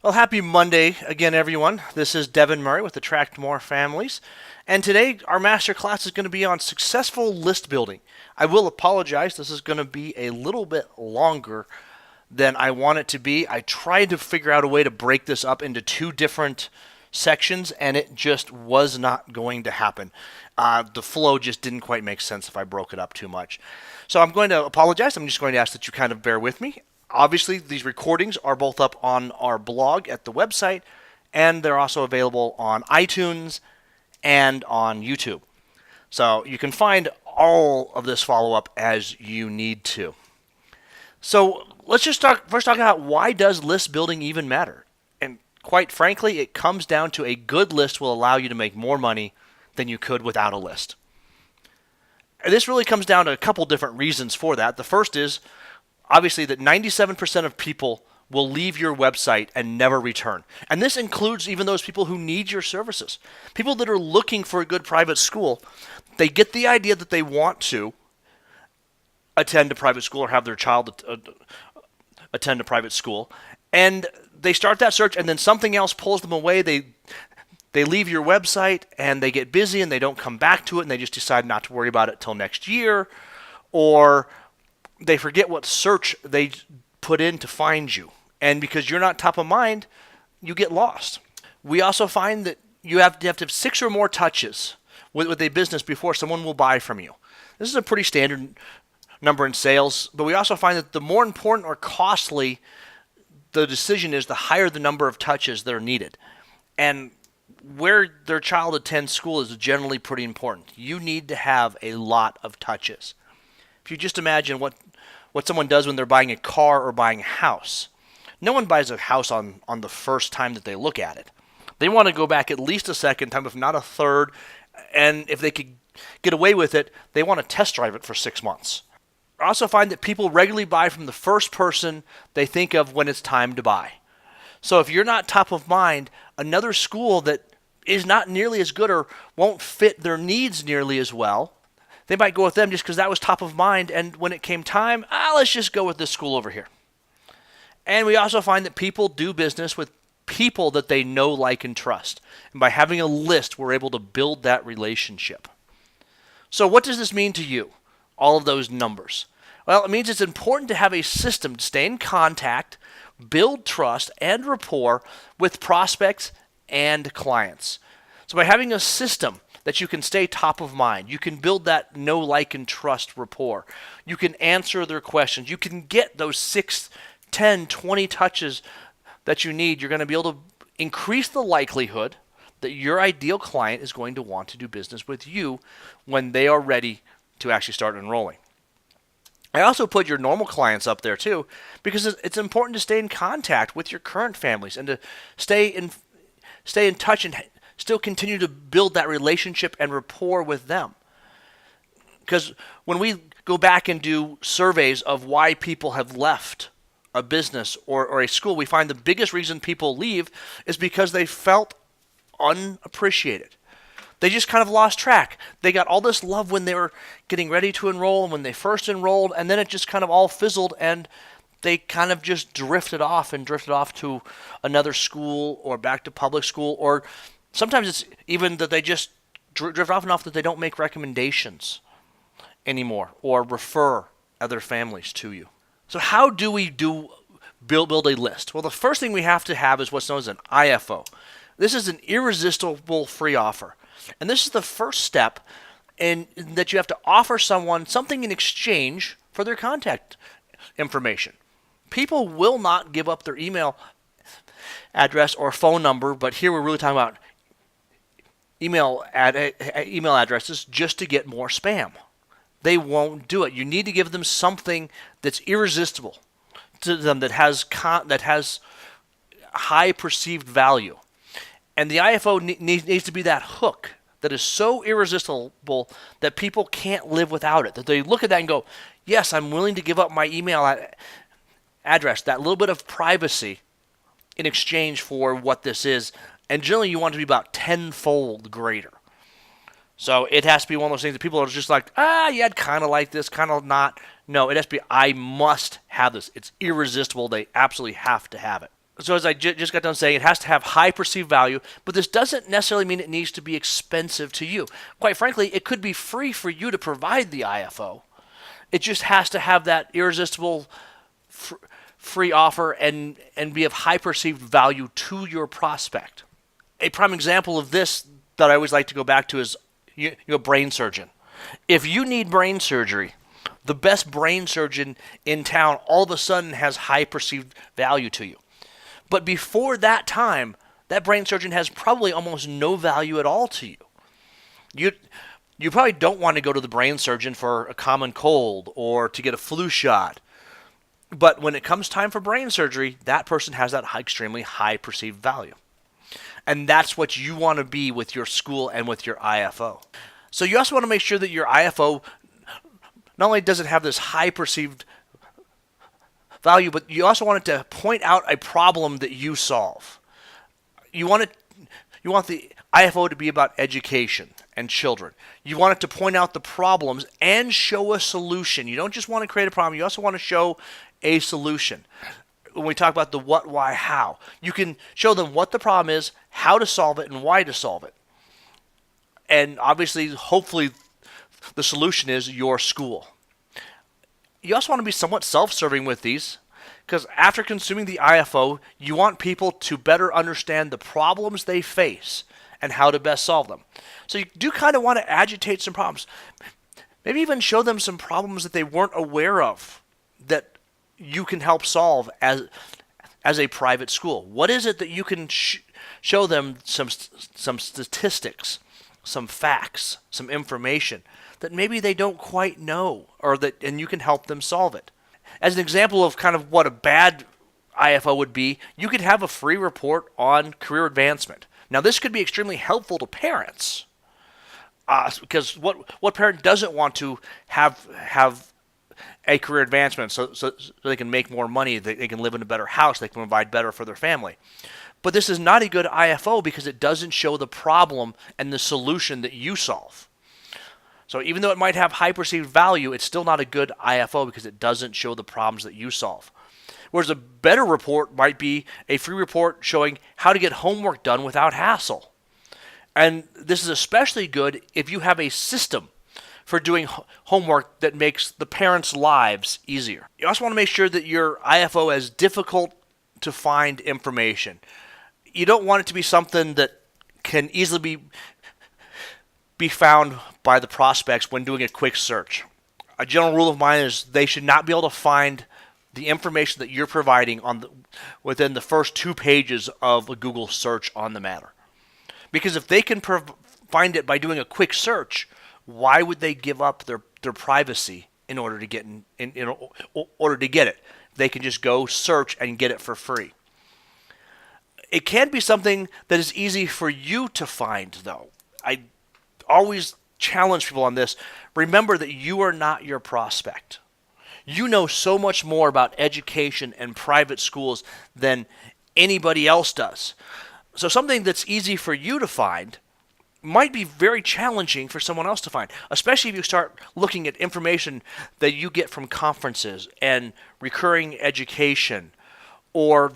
Well, happy Monday again, everyone. This is Devin Murray with Attract More Families. And today, our master class is going to be on successful list building. I will apologize. This is going to be a little bit longer than I want it to be. I tried to figure out a way to break this up into two different sections, and it just was not going to happen. The flow just didn't quite make sense if I broke it up too much. So I'm going to apologize. I'm just going to ask that you kind of bear with me. Obviously, these recordings are both up on our blog at the website, and they're also available on iTunes and on YouTube. So you can find all of this follow-up as you need to. So let's just first talk about why does list building even matter? And quite frankly, it comes down to a good list will allow you to make more money than you could without a list. And this really comes down to a couple different reasons for that. The first is obviously that 97% of people will leave your website and never return. And this includes even those people who need your services. People that are looking for a good private school, they get the idea that they want to attend a private school or have their child attend a private school, and they start that search and then something else pulls them away. They leave your website and they get busy and they don't come back to it and they just decide not to worry about it till next year, or they forget what search they put in to find you. And because you're not top of mind, you get lost. We also find that you have to have 6 or more touches with a business before someone will buy from you. This is a pretty standard number in sales, but we also find that the more important or costly the decision is, the higher the number of touches that are needed. And where their child attends school is generally pretty important. You need to have a lot of touches. If you just imagine what someone does when they're buying a car or buying a house. No one buys a house on the first time that they look at it. They want to go back at least a second time, if not a third, and if they could get away with it, they want to test drive it for 6 months. I also find that people regularly buy from the first person they think of when it's time to buy. So if you're not top of mind, another school that is not nearly as good or won't fit their needs nearly as well, they might go with them just because that was top of mind, and when it came time, let's just go with this school over here. And we also find that people do business with people that they know, like, and trust. And by having a list, we're able to build that relationship. So what does this mean to you, all of those numbers? Well, it means it's important to have a system to stay in contact, build trust and rapport with prospects and clients. So by having a system that you can stay top of mind, you can build that know, like, and trust rapport. You can answer their questions. You can get those 6, 10, 20 touches that you need. You're going to be able to increase the likelihood that your ideal client is going to want to do business with you when they are ready to actually start enrolling. I also put your normal clients up there too, because it's important to stay in contact with your current families and to stay in touch and still continue to build that relationship and rapport with them. Because when we go back and do surveys of why people have left a business or a school, we find the biggest reason people leave is because they felt unappreciated. They just kind of lost track. They got all this love when they were getting ready to enroll and when they first enrolled, and then it just kind of all fizzled and they kind of just drifted off to another school or back to public school, or sometimes it's even that they just drift off enough that they don't make recommendations anymore or refer other families to you. So how do we build a list? Well, the first thing we have to have is what's known as an IFO. This is an irresistible free offer. And this is the first step in that you have to offer someone something in exchange for their contact information. People will not give up their email address or phone number, but here we're really talking about email addresses just to get more spam. They won't do it. You need to give them something that's irresistible to them, that has high perceived value. And the IFO needs to be that hook that is so irresistible that people can't live without it. That they look at that and go, yes, I'm willing to give up my email address, that little bit of privacy in exchange for what this is. And generally you want it to be about tenfold greater. So it has to be one of those things that people are just like, yeah, I'd kind of like this, kind of not. No, it has to be, I must have this. It's irresistible. They absolutely have to have it. So as I just got done saying, it has to have high perceived value, but this doesn't necessarily mean it needs to be expensive to you. Quite frankly, it could be free for you to provide the IFO. It just has to have that irresistible free offer and be of high perceived value to your prospect. A prime example of this that I always like to go back to is a brain surgeon. If you need brain surgery, the best brain surgeon in town all of a sudden has high perceived value to you. But before that time, that brain surgeon has probably almost no value at all to you. You probably don't want to go to the brain surgeon for a common cold or to get a flu shot. But when it comes time for brain surgery, that person has that extremely high perceived value. And that's what you want to be with your school and with your IFO. So you also want to make sure that your IFO not only does it have this high perceived value, but you also want it to point out a problem that you solve. You want the IFO to be about education and children. You want it to point out the problems and show a solution. You don't just want to create a problem, you also want to show a solution. When we talk about the what, why, how, you can show them what the problem is, how to solve it, and why to solve it. And obviously, hopefully, the solution is your school. You also want to be somewhat self-serving with these, because after consuming the IFO, you want people to better understand the problems they face and how to best solve them. So you do kind of want to agitate some problems. Maybe even show them some problems that they weren't aware of that you can help solve as a private school. What is it that you can show them some statistics, some facts, some information that maybe they don't quite know, and you can help them solve it. As an example of kind of what a bad IFO would be, you could have a free report on career advancement. Now, this could be extremely helpful to parents, because what parent doesn't want to have a career advancement so they can make more money, they can live in a better house, they can provide better for their family. But this is not a good IFO because it doesn't show the problem and the solution that you solve. So even though it might have high perceived value, it's still not a good IFO because it doesn't show the problems that you solve. Whereas a better report might be a free report showing how to get homework done without hassle. And this is especially good if you have a system for doing homework that makes the parents' lives easier. You also want to make sure that your IFO is difficult to find information. You don't want it to be something that can easily be found by the prospects when doing a quick search. A general rule of mine is they should not be able to find the information that you're providing within the first 2 pages of a Google search on the matter. Because if they can find it by doing a quick search, why would they give up their privacy in order to get in order to get it? They can just go search and get it for free. It can be something that is easy for you to find, though. I always challenge people on this. Remember that you are not your prospect. You know so much more about education and private schools than anybody else does. So something that's easy for you to find might be very challenging for someone else to find, especially if you start looking at information that you get from conferences and recurring education or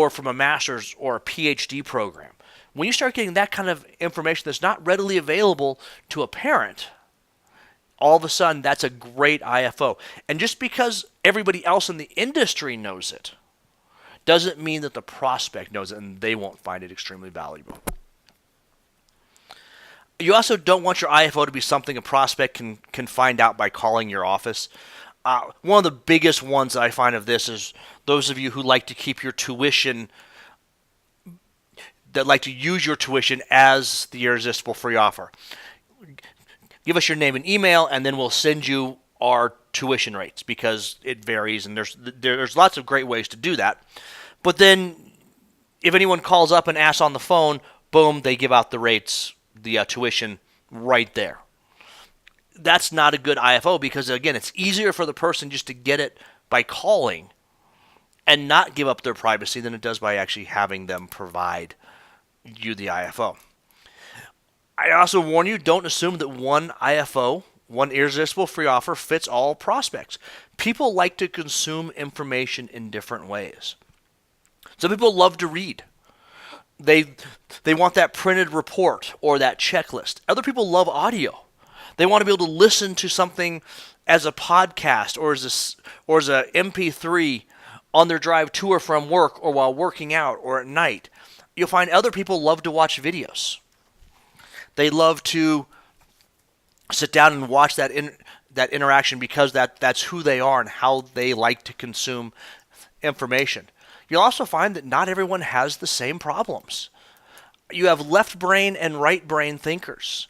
from a master's or a PhD program. When you start getting that kind of information that's not readily available to a parent, all of a sudden that's a great IFO. And just because everybody else in the industry knows it doesn't mean that the prospect knows it and they won't find it extremely valuable. You also don't want your IFO to be something a prospect can find out by calling your office. One of the biggest ones that I find of this is those of you who like to keep your tuition, that like to use your tuition as the irresistible free offer. Give us your name and email, and then we'll send you our tuition rates because it varies, and there's lots of great ways to do that. But then if anyone calls up and asks on the phone, boom, they give out the rates, the tuition right there. That's not a good IFO because, again, it's easier for the person just to get it by calling and not give up their privacy than it does by actually having them provide you the IFO. I also warn you, don't assume that one IFO, one irresistible free offer, fits all prospects. People like to consume information in different ways. Some people love to read. They they want that printed report or that checklist. Other people love audio. They want to be able to listen to something as a podcast or as a MP3 on their drive to or from work or while working out or at night. You'll find other people love to watch videos. They love to sit down and watch that interaction because that's who they are and how they like to consume information. You'll also find that not everyone has the same problems. You have left brain and right brain thinkers.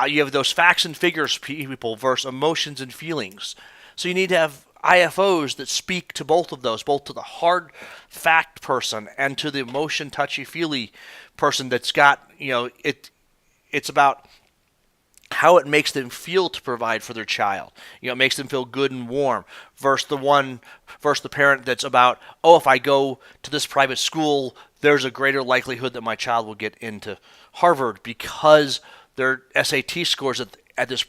You have those facts and figures people versus emotions and feelings. So you need to have IFOs that speak to both of those, both to the hard fact person and to the emotion touchy-feely person that's got, it's about how it makes them feel to provide for their child. It makes them feel good and warm versus the parent that's about, if I go to this private school, there's a greater likelihood that my child will get into Harvard because their SAT scores at this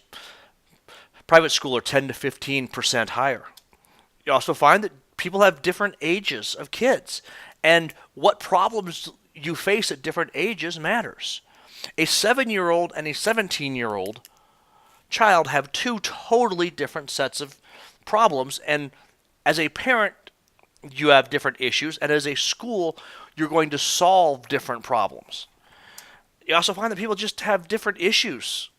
private school are 10 to 15% higher. You also find that people have different ages of kids, and what problems you face at different ages matters. A 7-year-old and a 17-year-old child have two totally different sets of problems, and as a parent, you have different issues, and as a school, you're going to solve different problems. You also find that people just have different issues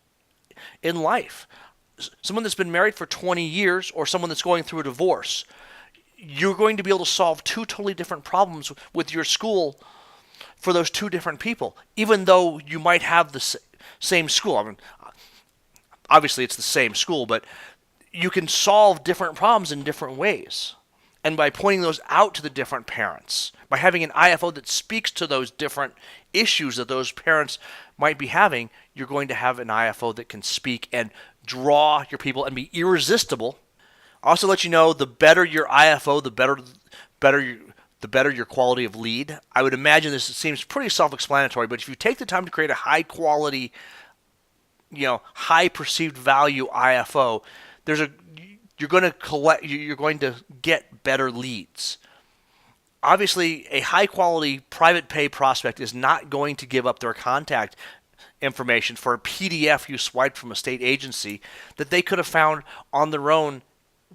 in life. Someone that's been married for 20 years or someone that's going through a divorce, you're going to be able to solve two totally different problems with your school for those two different people, even though you might have the same school. I mean, obviously it's the same school, but you can solve different problems in different ways. And by pointing those out to the different parents, by having an IFO that speaks to those different issues that those parents might be having, you're going to have an IFO that can speak and draw your people and be irresistible. Also let you know, the better your IFO, the better your quality of lead. I would imagine this seems pretty self-explanatory, but if you take the time to create a high quality, high perceived value IFO, you're going to get better leads. Obviously, a high quality private pay prospect is not going to give up their contact information for a PDF you swiped from a state agency that they could have found on their own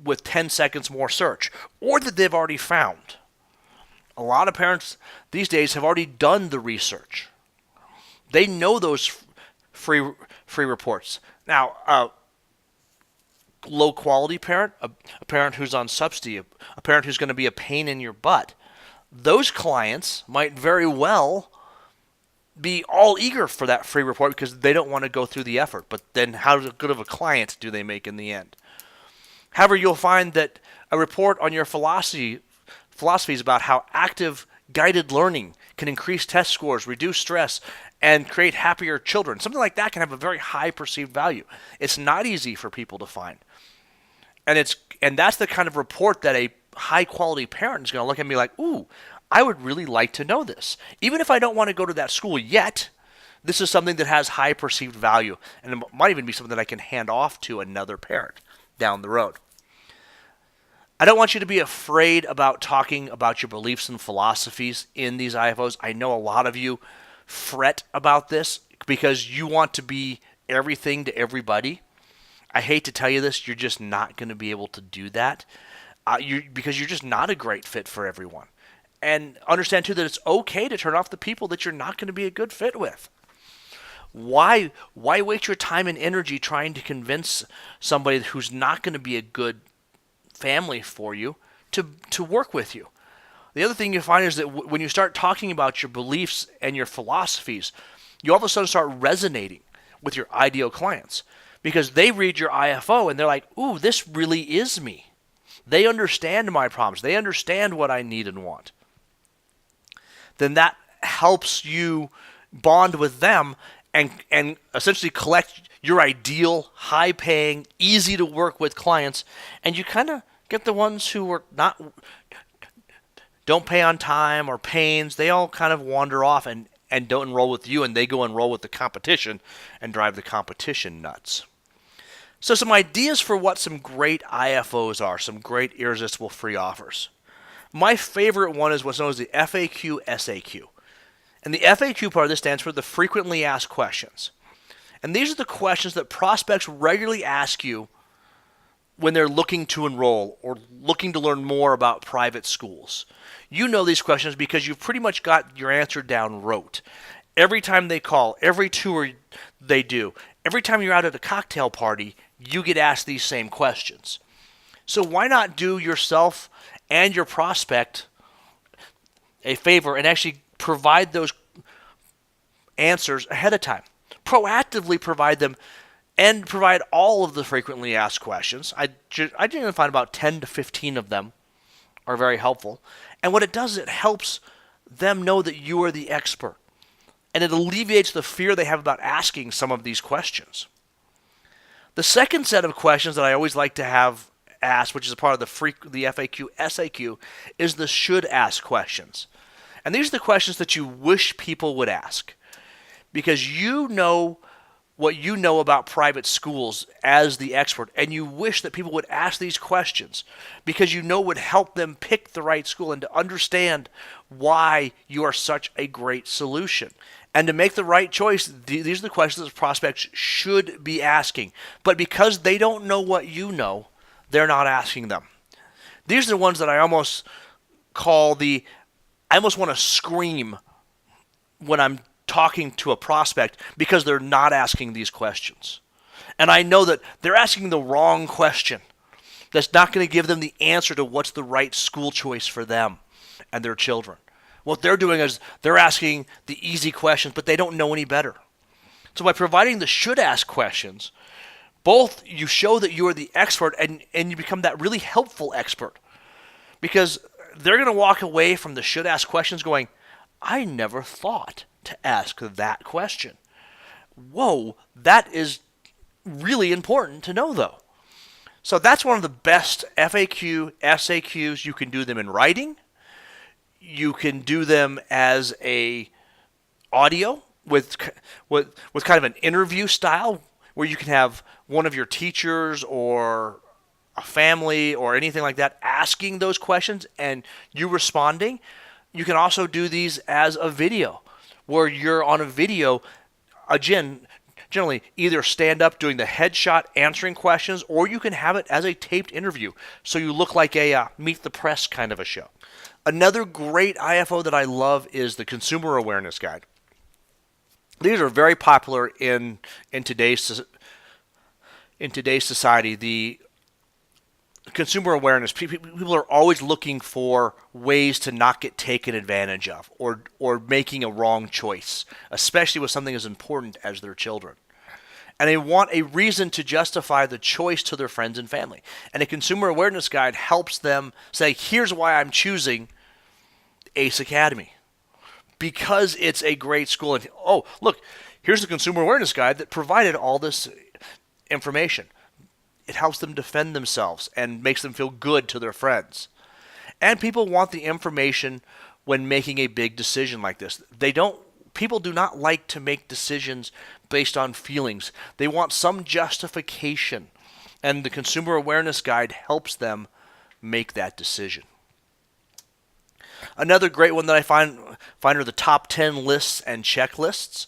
with 10 seconds more search, or that they've already found. A lot of parents these days have already done the research. They know those free reports. Now, low quality parent, a parent who's on subsidy, a parent who's going to be a pain in your butt, those clients might very well be all eager for that free report because they don't want to go through the effort. But then how good of a client do they make in the end? However, you'll find that a report on your philosophies about how active guided learning can increase test scores, reduce stress, and create happier children. Something like that can have a very high perceived value. It's not easy for people to find. And that's the kind of report that a high quality parent is going to look at me like, ooh, I would really like to know this. Even if I don't want to go to that school yet, this is something that has high perceived value. And it might even be something that I can hand off to another parent down the road. I don't want you to be afraid about talking about your beliefs and philosophies in these IFOs. I know a lot of you fret about this because you want to be everything to everybody. I hate to tell you this, you're just not going to be able to do that because you're just not a great fit for everyone. And understand, too, that it's okay to turn off the people that you're not going to be a good fit with. Why waste your time and energy trying to convince somebody who's not going to be a good family for you to work with you? The other thing you find is that when you start talking about your beliefs and your philosophies, you all of a sudden start resonating with your ideal clients because they read your IFO and they're like, ooh, this really is me. They understand my problems. They understand what I need and want. Then that helps you bond with them and essentially collect your ideal, high-paying, easy-to-work-with clients, and you kind of get the ones who are don't pay on time or pains. They all kind of wander off and don't enroll with you, and they go enroll with the competition and drive the competition nuts. So some ideas for what some great IFOs are, some great irresistible free offers. My favorite one is what's known as the FAQ SAQ. And the FAQ part of this stands for the frequently asked questions. And these are the questions that prospects regularly ask you when they're looking to enroll or looking to learn more about private schools. You know these questions because you've pretty much got your answer down rote. Every time they call, every tour they do, every time you're out at a cocktail party, you get asked these same questions. So why not do yourself and your prospect a favor and actually provide those answers ahead of time? Proactively provide them and provide all of the frequently asked questions. I generally find about 10 to 15 of them are very helpful. And what it does is it helps them know that you are the expert. And it alleviates the fear they have about asking some of these questions. The second set of questions that I always like to have asked, which is a part of the FAQ SAQ, is the should ask questions. And these are the questions that you wish people would ask. Because you know what you know about private schools as the expert, and you wish that people would ask these questions because you know would help them pick the right school and to understand why you are such a great solution. And to make the right choice, these are the questions that prospects should be asking. But because they don't know what you know, they're not asking them. These are the ones that I almost I almost want to scream when I'm talking to a prospect because they're not asking these questions. And I know that they're asking the wrong question. That's not going to give them the answer to what's the right school choice for them and their children. What they're doing is they're asking the easy questions, but they don't know any better. So by providing the should ask questions, both you show that you are the expert and you become that really helpful expert. Because they're going to walk away from the should ask questions going, I never thought to ask that question. Whoa, that is really important to know though. So that's one of the best FAQ, SAQs. You can do them in writing. You can do them as a audio with kind of an interview style where you can have one of your teachers or a family or anything like that asking those questions and you responding. You can also do these as a video where you're on a video, generally either stand up doing the headshot answering questions, or you can have it as a taped interview so you look like a meet the press kind of a show. Another great IFO that I love is the Consumer Awareness Guide. These are very popular in today's society. The consumer awareness, people are always looking for ways to not get taken advantage of or making a wrong choice, especially with something as important as their children. And they want a reason to justify the choice to their friends and family. And a consumer awareness guide helps them say, here's why I'm choosing ACE Academy. Because it's a great school. And, oh, look, here's the consumer awareness guide that provided all this information. It helps them defend themselves and makes them feel good to their friends. And people want the information when making a big decision like this. People do not like to make decisions based on feelings. They want some justification. And the Consumer Awareness Guide helps them make that decision. Another great one that I find are the top 10 lists and checklists.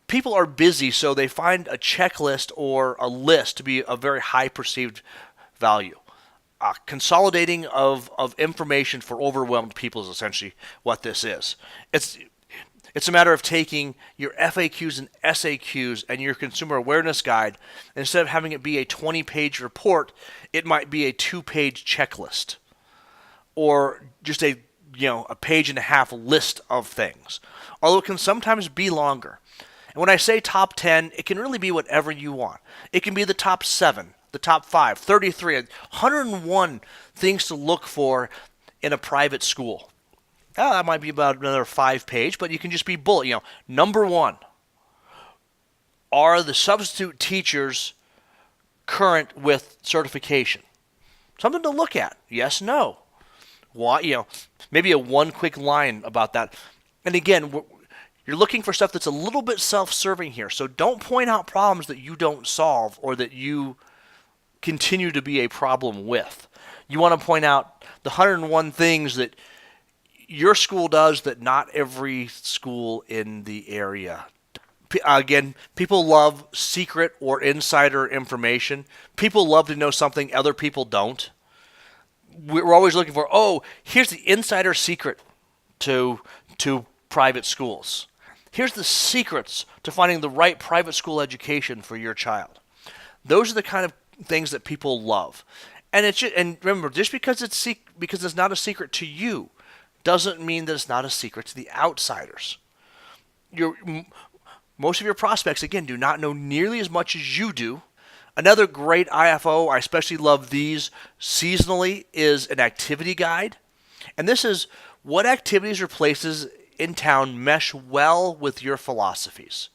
People are busy, so they find a checklist or a list to be a very high perceived value. Consolidating of information for overwhelmed people is essentially what this is. It's a matter of taking your FAQs and SAQs and your consumer awareness guide, and instead of having it be a 20-page report, it might be a 2-page checklist or just a page and a half list of things, although it can sometimes be longer. And when I say top 10, it can really be whatever you want. It can be the top 7, the top 5, 33, 101 things to look for in a private school. That might be about another 5-page, but you can just be bullet. Number 1, are the substitute teachers current with certification? Something to look at. Yes, no. Why? Maybe a one quick line about that. And again, you're looking for stuff that's a little bit self-serving here. So don't point out problems that you don't solve or that you continue to be a problem with. You want to point out the 101 things that your school does that not every school in the area. Again, people love secret or insider information. People love to know something other people don't. We're always looking for, oh, here's the insider secret to private schools. Here's the secrets to finding the right private school education for your child. Those are the kind of things that people love. And and remember, just because it's not a secret to you, doesn't mean that it's not a secret to the outsiders. Most of your prospects, again, do not know nearly as much as you do. Another great IFO, I especially love these seasonally, is an activity guide. And this is what activities or places in town mesh well with your philosophies.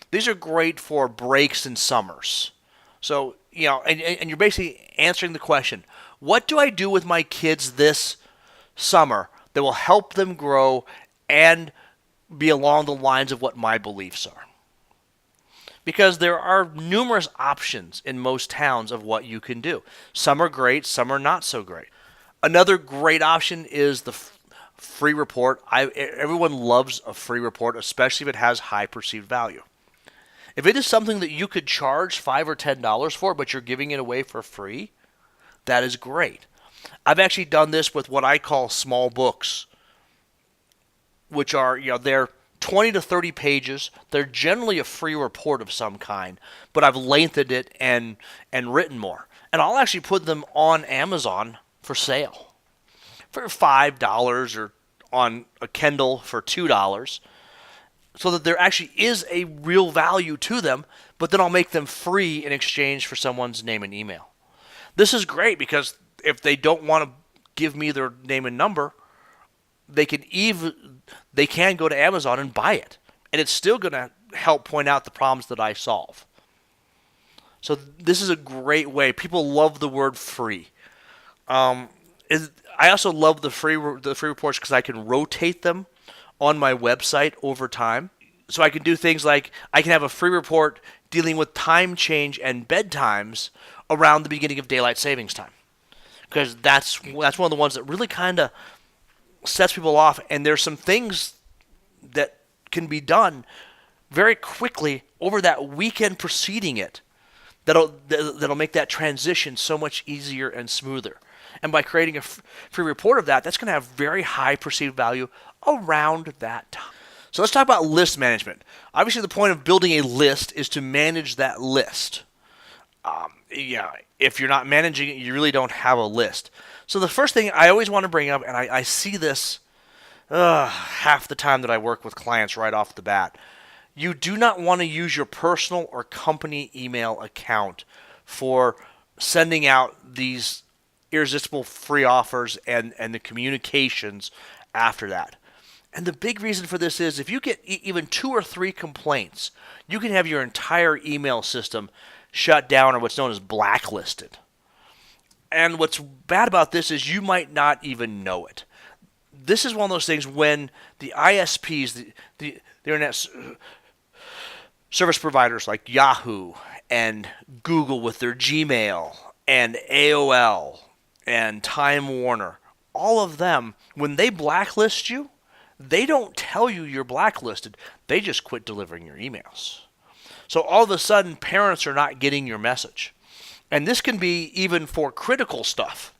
These are great for breaks and summers. So, and you're basically answering the question, what do I do with my kids this summer that will help them grow and be along the lines of what my beliefs are? Because there are numerous options in most towns of what you can do. Some are great, some are not so great. Another great option is the free report. Everyone loves a free report, especially if it has high perceived value. If it is something that you could charge $5 or $10 for, but you're giving it away for free, that is great. I've actually done this with what I call small books, which are, they're 20 to 30 pages. They're generally a free report of some kind, but I've lengthened it and written more. And I'll actually put them on Amazon for sale for $5 or on a Kindle for $2, so that there actually is a real value to them, but then I'll make them free in exchange for someone's name and email. This is great because if they don't want to give me their name and number, they can go to Amazon and buy it, and it's still going to help point out the problems that I solve. So this is a great way. People love the word free. I also love the free reports because I can rotate them on my website over time. So I can do things like I can have a free report dealing with time change and bedtimes around the beginning of daylight savings time, because that's one of the ones that really kind of sets people off. And there's some things that can be done very quickly over that weekend preceding it that'll make that transition so much easier and smoother. And by creating a free report of that, that's going to have very high perceived value around that time. So let's talk about list management. Obviously, the point of building a list is to manage that list. If you're not managing it, you really don't have a list. So the first thing I always want to bring up, and I see this half the time that I work with clients right off the bat, you do not want to use your personal or company email account for sending out these irresistible free offers and the communications after that. And the big reason for this is if you get even 2 or 3 complaints, you can have your entire email system shut down or what's known as blacklisted. And what's bad about this is you might not even know it. This is one of those things when the ISPs, the internet service providers like Yahoo and Google with their Gmail and AOL and Time Warner, all of them, when they blacklist you, they don't tell you you're blacklisted. They just quit delivering your emails. So all of a sudden, parents are not getting your message. And this can be even for critical stuff.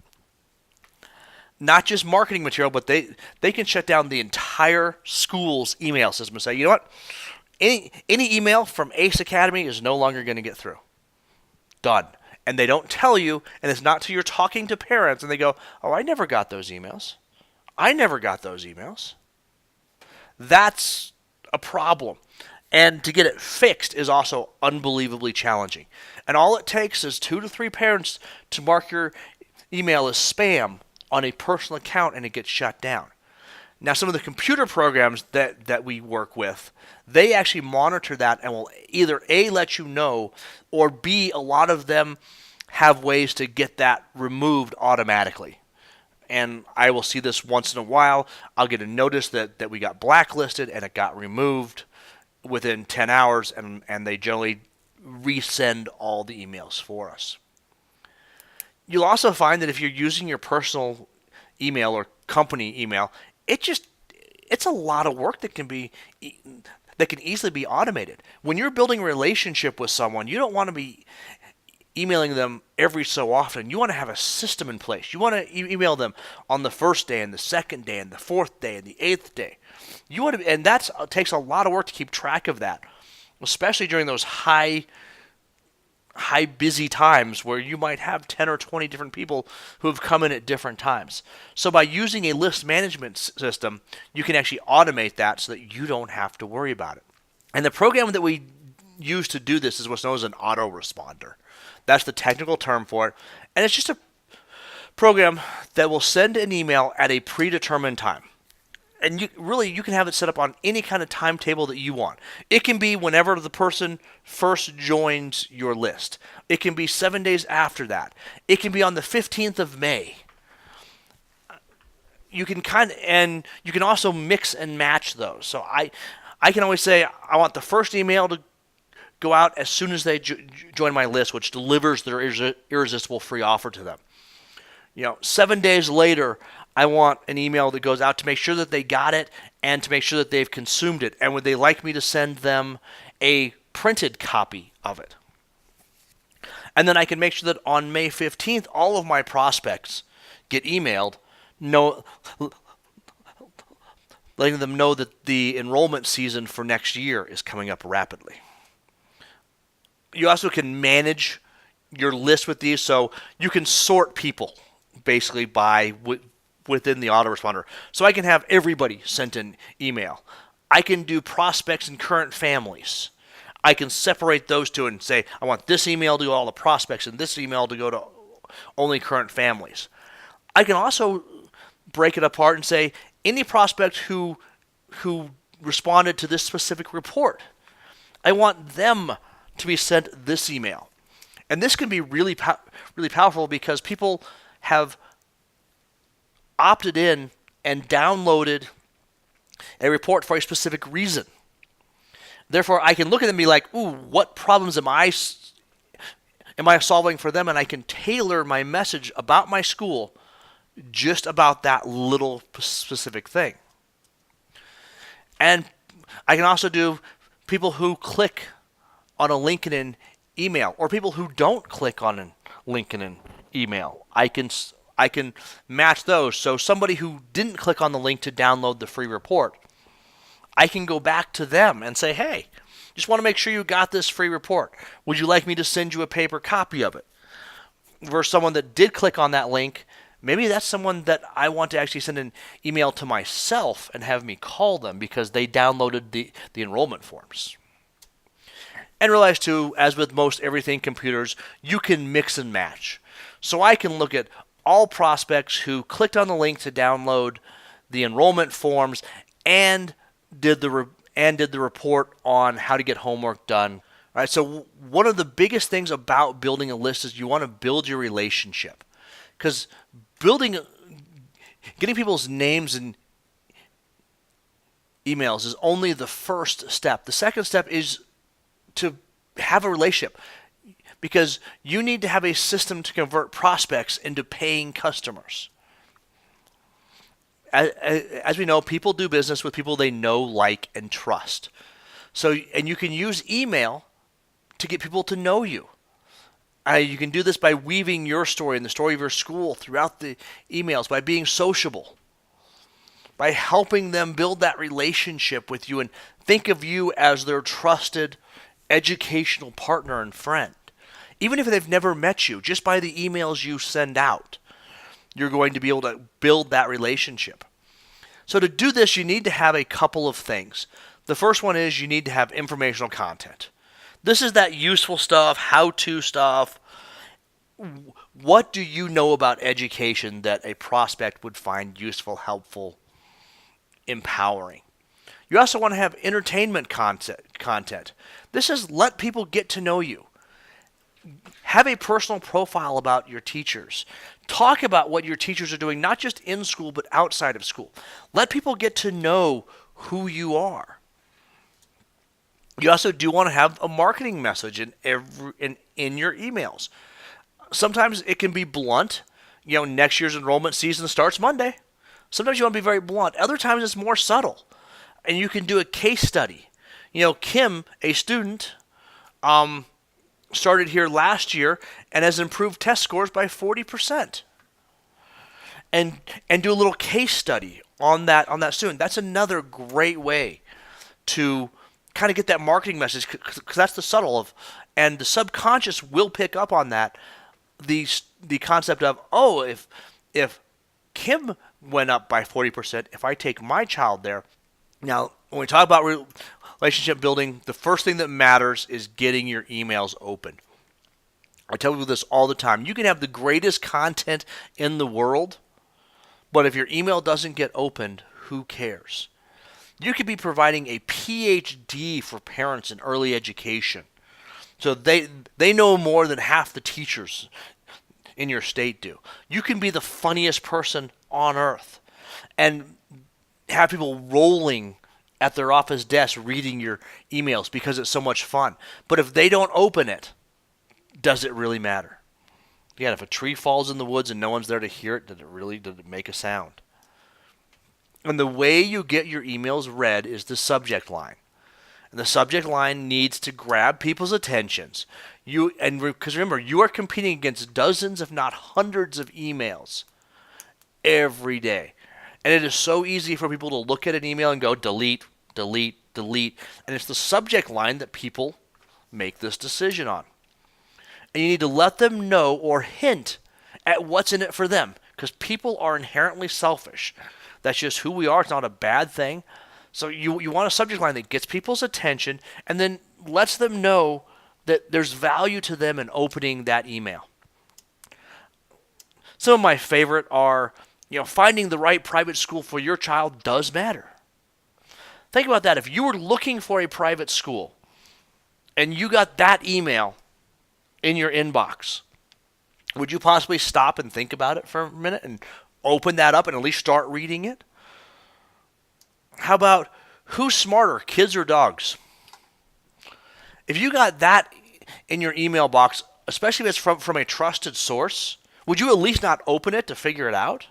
Not just marketing material, but they can shut down the entire school's email system and say, you know what? Any email from Ace Academy is no longer going to get through. Done. And they don't tell you, and it's not till you're talking to parents, and they go, oh, I never got those emails. I never got those emails. That's a problem. And to get it fixed is also unbelievably challenging. And all it takes is 2 to 3 parents to mark your email as spam on a personal account, and it gets shut down. Now, some of the computer programs that we work with, they actually monitor that and will either A, let you know, or B, a lot of them have ways to get that removed automatically. And I will see this once in a while. I'll get a notice that we got blacklisted and it got removed within 10 hours, and they generally resend all the emails for us. You'll also find that if you're using your personal email or company email, it's a lot of work that can easily be automated. When you're building a relationship with someone, you don't want to be emailing them every so often. You want to have a system in place. You want to email them on the first day and the second day and the fourth day and the eighth day. And that takes a lot of work to keep track of that, especially during those high busy times where you might have 10 or 20 different people who have come in at different times. So by using a list management system, you can actually automate that so that you don't have to worry about it. And the program that we use to do this is what's known as an autoresponder. That's the technical term for it. And it's just a program that will send an email at a predetermined time. And you can have it set up on any kind of timetable that you want. It can be whenever the person first joins your list. It can be 7 days after that. It can be on the 15th of May. You can also mix and match those. So I can always say I want the first email to go out as soon as they join my list, which delivers their irresistible free offer to them. 7 days later, I want an email that goes out to make sure that they got it and to make sure that they've consumed it. And would they like me to send them a printed copy of it? And then I can make sure that on May 15th, all of my prospects get emailed, letting them know that the enrollment season for next year is coming up rapidly. You also can manage your list with these, so you can sort people basically by within the autoresponder. So I can have everybody sent an email. I can do prospects and current families. I can separate those two and say, I want this email to go to all the prospects and this email to go to only current families. I can also break it apart and say, any prospect who responded to this specific report, I want them to be sent this email. And this can be really powerful because people have opted in and downloaded a report for a specific reason. Therefore, I can look at them and be like, ooh, what problems am I solving for them? And I can tailor my message about my school just about that little specific thing. And I can also do people who click on a link in an email or people who don't click on a link in an email. I can match those. So somebody who didn't click on the link to download the free report, I can go back to them and say, hey, just want to make sure you got this free report. Would you like me to send you a paper copy of it? Versus someone that did click on that link, maybe that's someone that I want to actually send an email to myself and have me call them because they downloaded the enrollment forms. And realize too, as with most everything computers, you can mix and match. So I can look at all prospects who clicked on the link to download the enrollment forms and did the report on how to get homework done. All right, so one of the biggest things about building a list is you want to build your relationship, because getting people's names and emails is only the first step. The second step is to have a relationship, because you need to have a system to convert prospects into paying customers. As we know, people do business with people they know, like, and trust. And you can use email to get people to know you. You can do this by weaving your story and the story of your school throughout the emails, by being sociable, by helping them build that relationship with you and think of you as their trusted educational partner and friend. Even if they've never met you, just by the emails you send out, you're going to be able to build that relationship. So to do this, you need to have a couple of things. The first one is you need to have informational content. This is that useful stuff, how-to stuff. What do you know about education that a prospect would find useful, helpful, empowering? You also want to have entertainment content. This is let people get to know you. Have a personal profile about your teachers. Talk about what your teachers are doing, not just in school, but outside of school. Let people get to know who you are. You also do want to have a marketing message in your emails. Sometimes it can be blunt. Next year's enrollment season starts Monday. Sometimes you want to be very blunt. Other times it's more subtle. And you can do a case study. Kim, a student, started here last year and has improved test scores by 40%. And do a little case study on that student. That's another great way to kind of get that marketing message, because that's the subtle of, and the subconscious will pick up on that. The concept of, oh, if Kim went up by 40%, if I take my child there. Now, when we talk about relationship building, the first thing that matters is getting your emails open. I tell people this all the time. You can have the greatest content in the world, but if your email doesn't get opened, who cares? You could be providing a PhD for parents in early education. So they know more than half the teachers in your state do. You can be the funniest person on earth and have people rolling at their office desk reading your emails because it's so much fun. But if they don't open it, does it really matter? Yeah, if a tree falls in the woods and no one's there to hear it, did it make a sound? And the way you get your emails read is the subject line. And the subject line needs to grab people's attentions. Because remember, you are competing against dozens, if not hundreds, of emails every day. And it is so easy for people to look at an email and go delete, delete, delete. And it's the subject line that people make this decision on. And you need to let them know or hint at what's in it for them, because people are inherently selfish. That's just who we are. It's not a bad thing. So you want a subject line that gets people's attention and then lets them know that there's value to them in opening that email. Some of my favorite are, finding the right private school for your child does matter. Think about that. If you were looking for a private school and you got that email in your inbox, would you possibly stop and think about it for a minute and open that up and at least start reading it? How about, who's smarter, kids or dogs? If you got that in your email box, especially if it's from a trusted source, would you at least not open it to figure it out?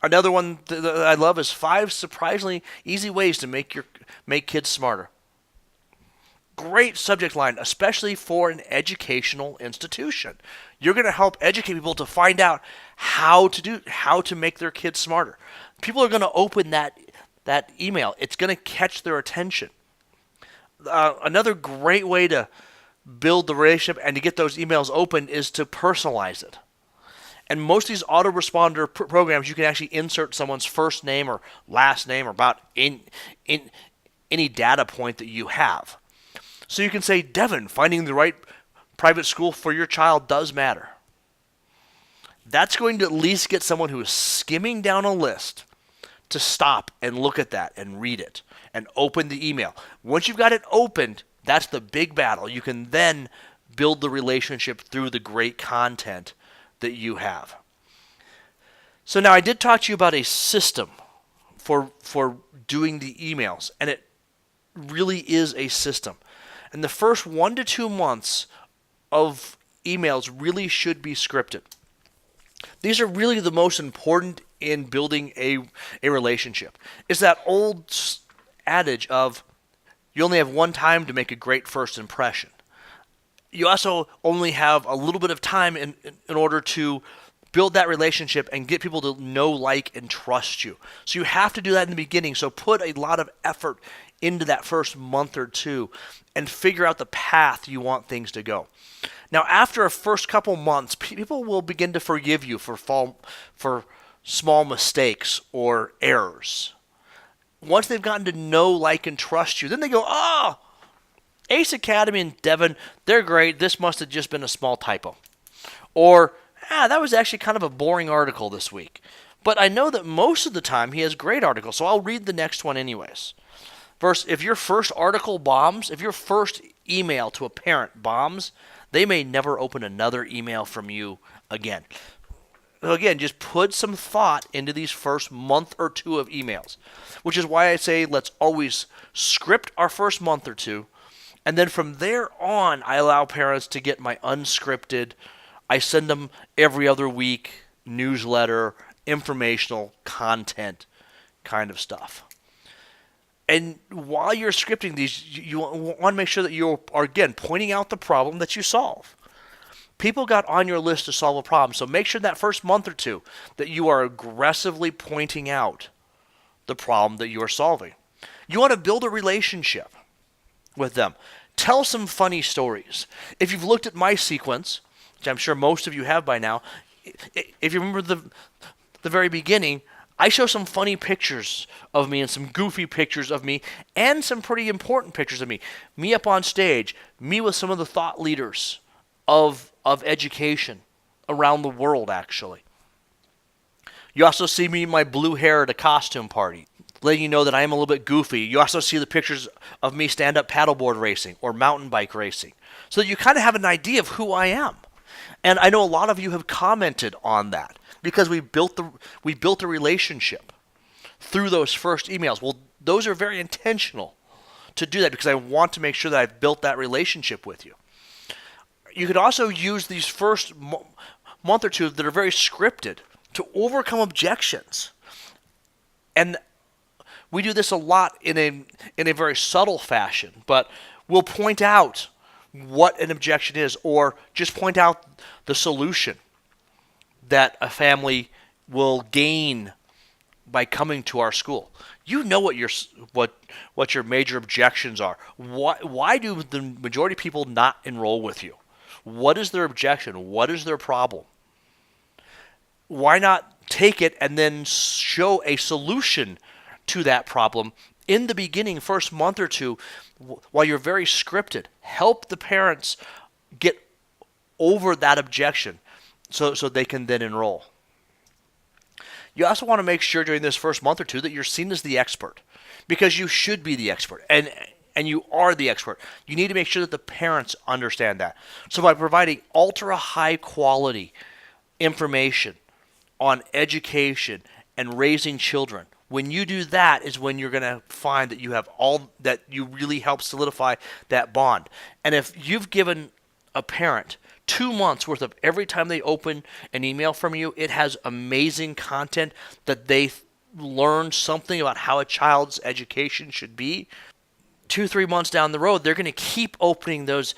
Another one that I love is 5 surprisingly easy ways to make kids smarter. Great subject line, especially for an educational institution. You're going to help educate people to find out how to make their kids smarter. People are going to open that email. It's going to catch their attention. Another great way to build the relationship and to get those emails open is to personalize it. And most of these autoresponder programs, you can actually insert someone's first name or last name or about in any data point that you have. So you can say, Devin, finding the right private school for your child does matter. That's going to at least get someone who is skimming down a list to stop and look at that and read it and open the email. Once you've got it opened, that's the big battle. You can then build the relationship through the great content that you have. So now I did talk to you about a system for doing the emails, and it really is a system. And the first 1 to 2 months of emails really should be scripted. These are really the most important in building a relationship. It's that old adage of you only have one time to make a great first impression. You also only have a little bit of time in order to build that relationship and get people to know, like, and trust you. So you have to do that in the beginning. So put a lot of effort into that first month or two and figure out the path you want things to go. Now, after a first couple months, people will begin to forgive you for small mistakes or errors. Once they've gotten to know, like, and trust you, then they go, oh, Ace Academy and Devin, they're great. This must have just been a small typo. Or, that was actually kind of a boring article this week. But I know that most of the time he has great articles, so I'll read the next one anyways. First, if your first article bombs, if your first email to a parent bombs, they may never open another email from you again. So again, just put some thought into these first month or two of emails, which is why I say let's always script our first month or two And then from there on, I allow parents to get my unscripted, I send them every other week newsletter, informational content kind of stuff. And while you're scripting these, you want to make sure that you are, again, pointing out the problem that you solve. People got on your list to solve a problem, so make sure that first month or two that you are aggressively pointing out the problem that you are solving. You want to build a relationship with them. Tell some funny stories. If you've looked at my sequence, which I'm sure most of you have by now, if you remember the very beginning, I show some funny pictures of me and some goofy pictures of me and some pretty important pictures of me. Me up on stage, me with some of the thought leaders of education around the world, actually. You also see me in my blue hair at a costume party, letting you know that I am a little bit goofy. You also see the pictures of me stand-up paddleboard racing or mountain bike racing, so that you kind of have an idea of who I am. And I know a lot of you have commented on that because we built a relationship through those first emails. Well, those are very intentional to do that because I want to make sure that I've built that relationship with you. You could also use these first month or two that are very scripted to overcome objections. And we do this a lot in a very subtle fashion, but we'll point out what an objection is or just point out the solution that a family will gain by coming to our school. You know what your major objections are. Why do the majority of people not enroll with you? What is their objection? What is their problem? Why not take it and then show a solution to that problem in the beginning, first month or two, while you're very scripted? Help the parents get over that objection so they can then enroll. You also want to make sure during this first month or two that you're seen as the expert, because you should be the expert, and you are the expert. You need to make sure that the parents understand that. So by providing ultra high quality information on education and raising children, when you do that is when you're going to find that you have all that you really help solidify that bond. And if you've given a parent 2 months worth of every time they open an email from you, it has amazing content that they learn something about how a child's education should be. 2-3 months down the road, they're going to keep opening those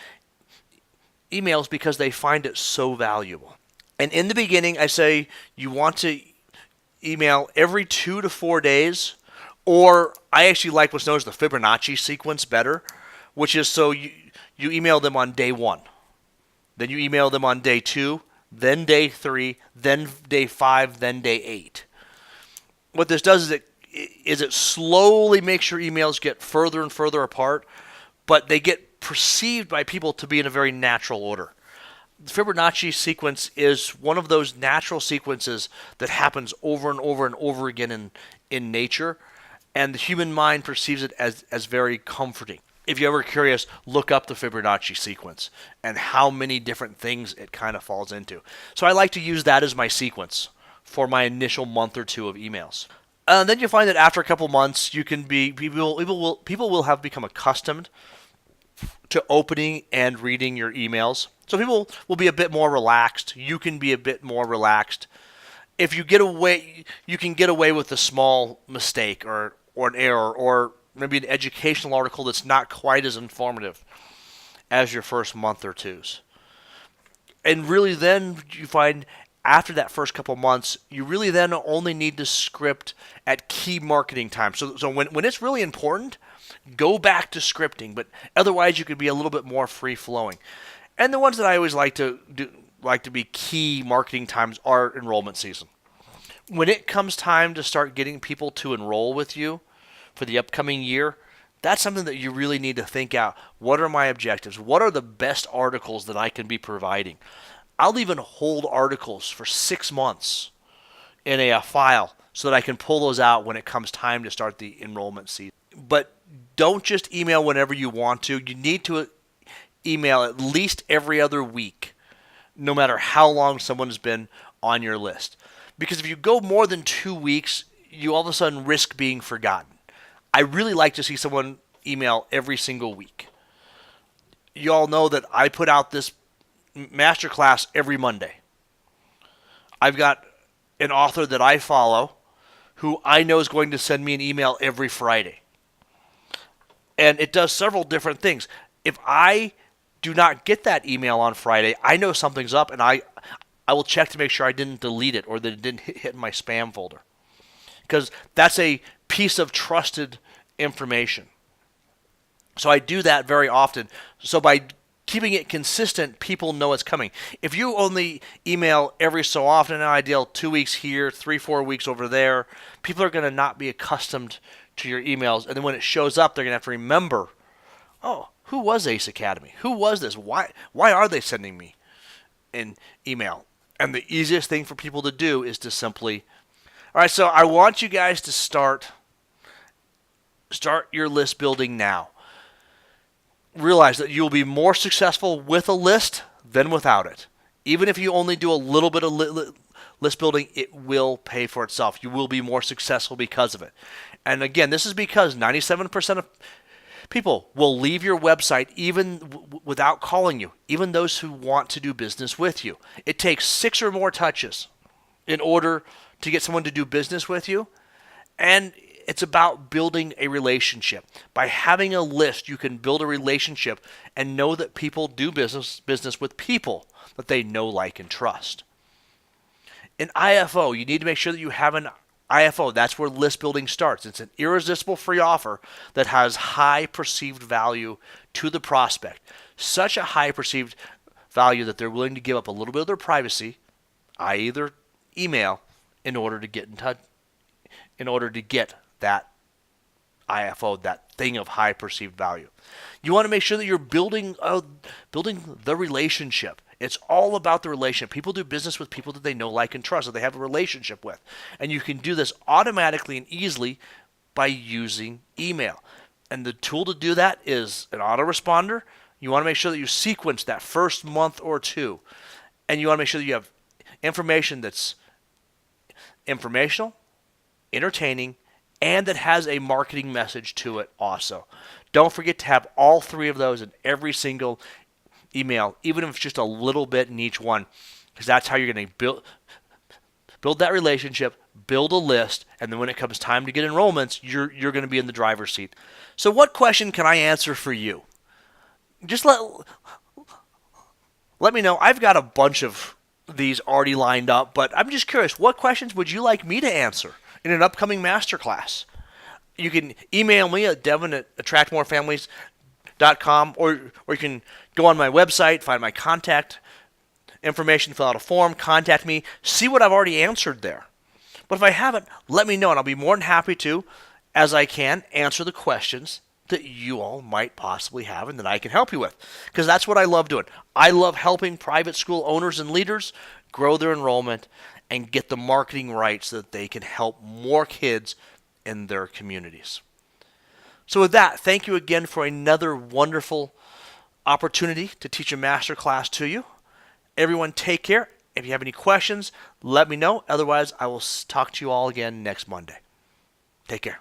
emails because they find it so valuable. And in the beginning, I say you want to email every 2 to 4 days, or I actually like what's known as the Fibonacci sequence better, which is so you email them on day 1, then you email them on day 2, then day 3, then day 5, then day 8. What this does is it slowly makes your emails get further and further apart, but they get perceived by people to be in a very natural order. The Fibonacci sequence is one of those natural sequences that happens over and over and over again in nature, and the human mind perceives it as very comforting. If you're ever curious, look up the Fibonacci sequence and how many different things it kind of falls into. So I like to use that as my sequence for my initial month or two of emails. Then you find that after a couple months, people will have become accustomed to opening and reading your emails. So people will be a bit more relaxed. You can be a bit more relaxed. If you can get away with a small mistake or an error or maybe an educational article that's not quite as informative as your first month or two's. And really then you find after that first couple months, you really then only need to script at key marketing times. So when it's really important, go back to scripting, but otherwise you could be a little bit more free-flowing. And the ones that I always like to be key marketing times are enrollment season. When it comes time to start getting people to enroll with you for the upcoming year, that's something that you really need to think out. What are my objectives? What are the best articles that I can be providing? I'll even hold articles for 6 months in a file so that I can pull those out when it comes time to start the enrollment season. But don't just email whenever you want to. You need to email at least every other week, no matter how long someone has been on your list. Because if you go more than 2 weeks, you all of a sudden risk being forgotten. I really like to see someone email every single week. you all know that I put out this masterclass every Monday. I've got an author that I follow who I know is going to send me an email every Friday. And it does several different things. If I do not get that email on Friday, I know something's up, and I will check to make sure I didn't delete it or that it didn't hit my spam folder. Because that's a piece of trusted information. So I do that very often. So by keeping it consistent, people know it's coming. If you only email every so often, I deal 2 weeks here, 3-4 weeks over there, people are going to not be accustomed to your emails. And then when it shows up, they're going to have to remember, oh, who was Ace Academy? Who was this? Why are they sending me an email? And the easiest thing for people to do is to simply, all right, so I want you guys to start your list building now. Realize that you will be more successful with a list than without it. Even if you only do a little bit of list building, it will pay for itself. You will be more successful because of it. And again, this is because 97% of people will leave your website even without calling you, even those who want to do business with you. It takes 6 or more touches in order to get someone to do business with you. And it's about building a relationship. By having a list, you can build a relationship and know that people do business with people that they know, like, and trust. In IFO, you need to make sure that you have an IFO. That's where list building starts. It's an irresistible free offer that has high perceived value to the prospect. Such a high perceived value that they're willing to give up a little bit of their privacy, i.e. their email, in order to get in touch, in order to get that IFO, that thing of high perceived value. You want to make sure that you're building the relationship. It's all about the relationship. People do business with people that they know, like, and trust, that they have a relationship with. And you can do this automatically and easily by using email. And the tool to do that is an autoresponder. You want to make sure that you sequence that first month or two. And you want to make sure that you have information that's informational, entertaining, and that has a marketing message to it also. Don't forget to have all 3 of those in every single email, even if it's just a little bit in each one, because that's how you're going to build that relationship, build a list, and then when it comes time to get enrollments, you're going to be in the driver's seat. So what question can I answer for you? Just let me know. I've got a bunch of these already lined up, but I'm just curious, what questions would you like me to answer in an upcoming masterclass? You can email me at devin@attractmorefamilies.com, or you can go on my website, find my contact information, fill out a form, contact me, see what I've already answered there. But if I haven't, let me know, and I'll be more than happy to, as I can, answer the questions that you all might possibly have and that I can help you with. Because that's what I love doing. I love helping private school owners and leaders grow their enrollment and get the marketing right so that they can help more kids in their communities. So with that, thank you again for another wonderful opportunity to teach a master class to you. Everyone, take care. If you have any questions, let me know. Otherwise, I will talk to you all again next Monday. Take care.